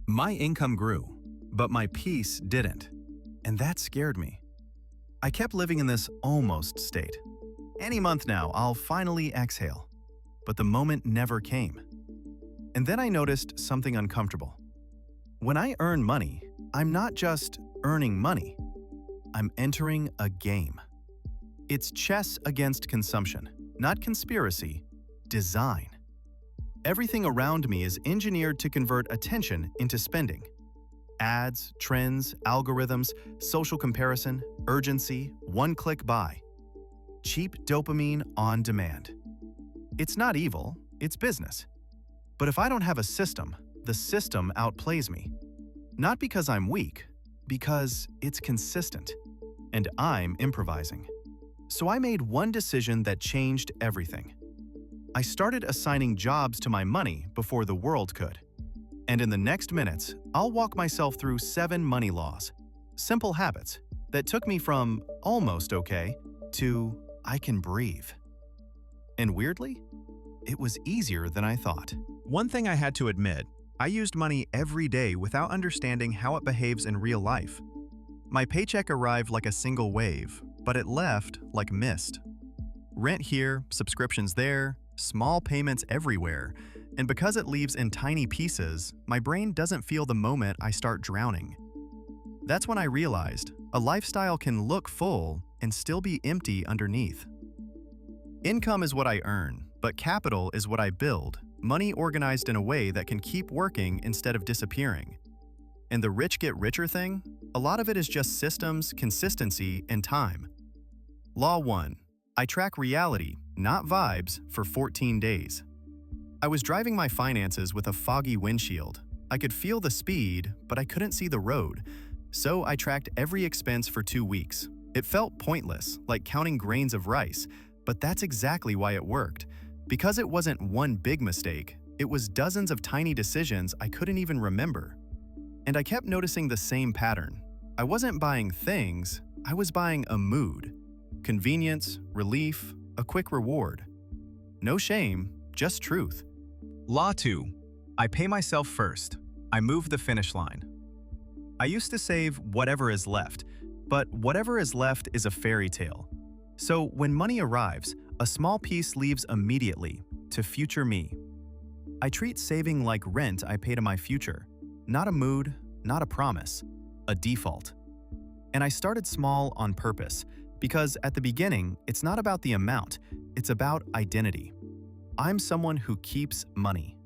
My income grew, but my peace didn't. And that scared me. I kept living in this almost state. Any month now, I'll finally exhale. But the moment never came. And then I noticed something uncomfortable. When I earn money, I'm not just earning money. I'm entering a game. It's chess against consumption, not conspiracy, design. Everything around me is engineered to convert attention into spending. Ads, trends, algorithms, social comparison, urgency, one-click buy. Cheap dopamine on demand. It's not evil, it's business. But if I don't have a system, the system outplays me. Not because I'm weak, because it's consistent. And I'm improvising. So I made one decision that changed everything. I started assigning jobs to my money before the world could. And in the next minutes, I'll walk myself through 7 money laws, simple habits that took me from almost okay to I can breathe. And weirdly, it was easier than I thought. One thing I had to admit, I used money every day without understanding how it behaves in real life. My paycheck arrived like a single wave, but it left like mist. Rent here, subscriptions there, small payments everywhere, and because it leaves in tiny pieces, my brain doesn't feel the moment I start drowning. That's when I realized a lifestyle can look full and still be empty underneath. Income is what I earn, but capital is what I build, money organized in a way that can keep working instead of disappearing. And the rich get richer thing, a lot of it is just systems, consistency, and time. Law 1. I track reality, not vibes, for 14 days. I was driving my finances with a foggy windshield. I could feel the speed, but I couldn't see the road. So I tracked every expense for 2 weeks. It felt pointless, like counting grains of rice, but that's exactly why it worked. Because it wasn't one big mistake, it was dozens of tiny decisions I couldn't even remember. And I kept noticing the same pattern. I wasn't buying things, I was buying a mood. Convenience, relief, a quick reward. No shame, just truth. Law 2. I pay myself first. I move the finish line. I used to save whatever is left, but whatever is left is a fairy tale. So when money arrives, a small piece leaves immediately to future me. I treat saving like rent I pay to my future. Not a mood, not a promise, a default. And I started small on purpose, because at the beginning, it's not about the amount, it's about identity. I'm someone who keeps money.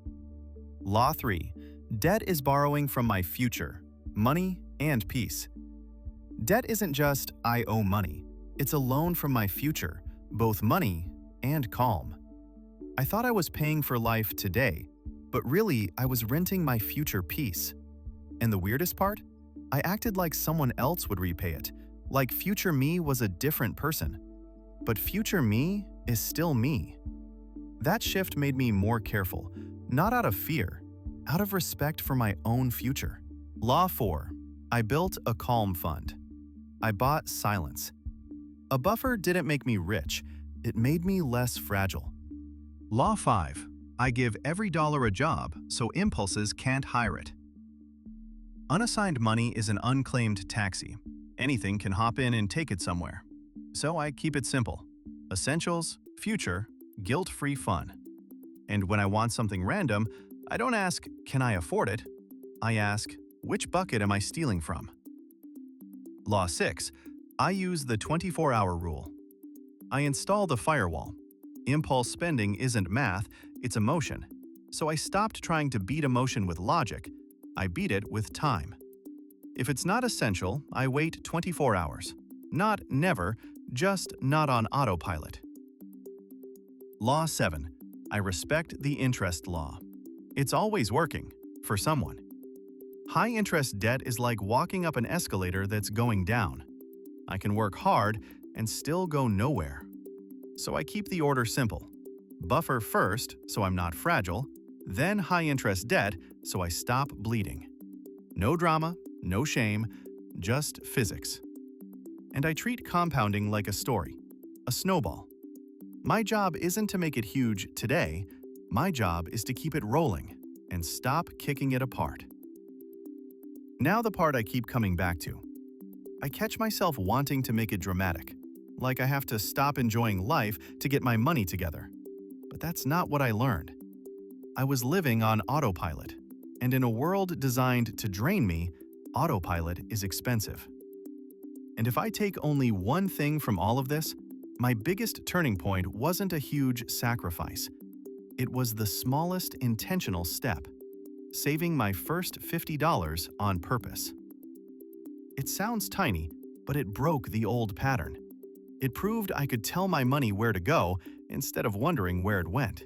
Law 3. Debt is borrowing from my future, money and peace. Debt isn't just I owe money, it's a loan from my future, both money and calm. I thought I was paying for life today, but really I was renting my future peace. And the weirdest part? I acted like someone else would repay it, like future me was a different person. But future me is still me. That shift made me more careful, not out of fear, out of respect for my own future. Law 4. I built a calm fund. I bought silence. A buffer didn't make me rich, it made me less fragile. Law 5. I give every dollar a job, so impulses can't hire it. Unassigned money is an unclaimed taxi. Anything can hop in and take it somewhere. So I keep it simple. Essentials, future, guilt-free fun. And when I want something random, I don't ask, can I afford it? I ask, which bucket am I stealing from? Law 6. I use the 24-hour rule. I install the firewall. Impulse spending isn't math, it's emotion. So I stopped trying to beat emotion with logic. I beat it with time. If it's not essential, I wait 24 hours. Not never, just not on autopilot. Law 7. I respect the interest law. It's always working, for someone. High-interest debt is like walking up an escalator that's going down. I can work hard and still go nowhere. So I keep the order simple. Buffer first, so I'm not fragile, then high-interest debt, so I stop bleeding. No drama, no shame, just physics. And I treat compounding like a story, a snowball. My job isn't to make it huge today, my job is to keep it rolling and stop kicking it apart. Now the part I keep coming back to. I catch myself wanting to make it dramatic, like I have to stop enjoying life to get my money together. But that's not what I learned. I was living on autopilot, and in a world designed to drain me, autopilot is expensive. And if I take only one thing from all of this, my biggest turning point wasn't a huge sacrifice. It was the smallest intentional step, saving my first $50 on purpose. It sounds tiny, but it broke the old pattern. It proved I could tell my money where to go instead of wondering where it went.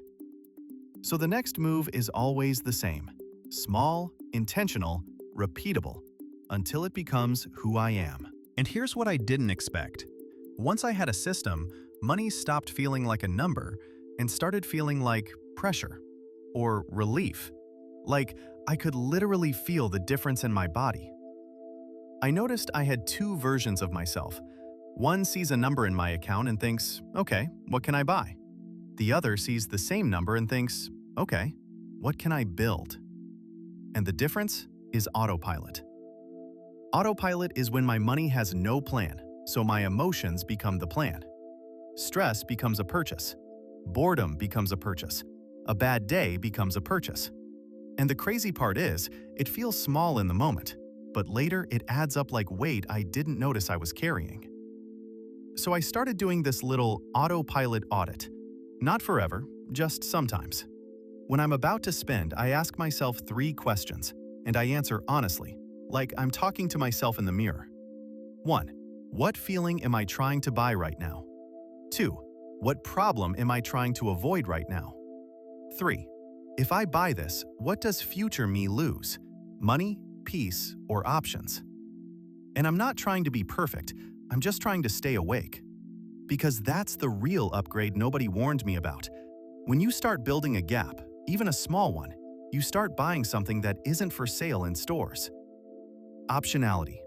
So the next move is always the same: small, intentional, repeatable, until it becomes who I am. And here's what I didn't expect. Once I had a system, money stopped feeling like a number and started feeling like pressure or relief. Like I could literally feel the difference in my body. I noticed I had two versions of myself. One sees a number in my account and thinks, okay, what can I buy? The other sees the same number and thinks, okay, what can I build? And the difference is autopilot. Autopilot is when my money has no plan, so my emotions become the plan. Stress becomes a purchase. Boredom becomes a purchase. A bad day becomes a purchase. And the crazy part is, it feels small in the moment, but later it adds up like weight I didn't notice I was carrying. So I started doing this little autopilot audit. Not forever, just sometimes. When I'm about to spend, I ask myself 3 questions, and I answer honestly, like I'm talking to myself in the mirror. 1. What feeling am I trying to buy right now? 2. What problem am I trying to avoid right now? 3. If I buy this, what does future me lose? Money, peace, or options? And I'm not trying to be perfect, I'm just trying to stay awake. Because that's the real upgrade nobody warned me about. When you start building a gap, even a small one, you start buying something that isn't for sale in stores. Optionality.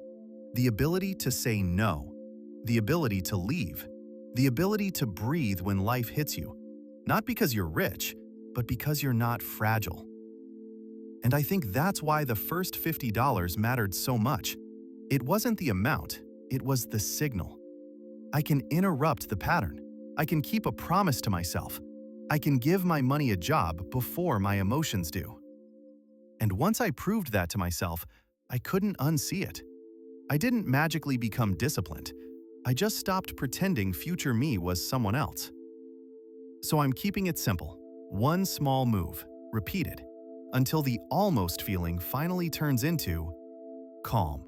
The ability to say no. The ability to leave. The ability to breathe when life hits you. Not because you're rich, but because you're not fragile. And I think that's why the first $50 mattered so much. It wasn't the amount, it was the signal. I can interrupt the pattern. I can keep a promise to myself. I can give my money a job before my emotions do. And once I proved that to myself, I couldn't unsee it. I didn't magically become disciplined. I just stopped pretending future me was someone else. So I'm keeping it simple. One small move, repeated, until the almost feeling finally turns into calm.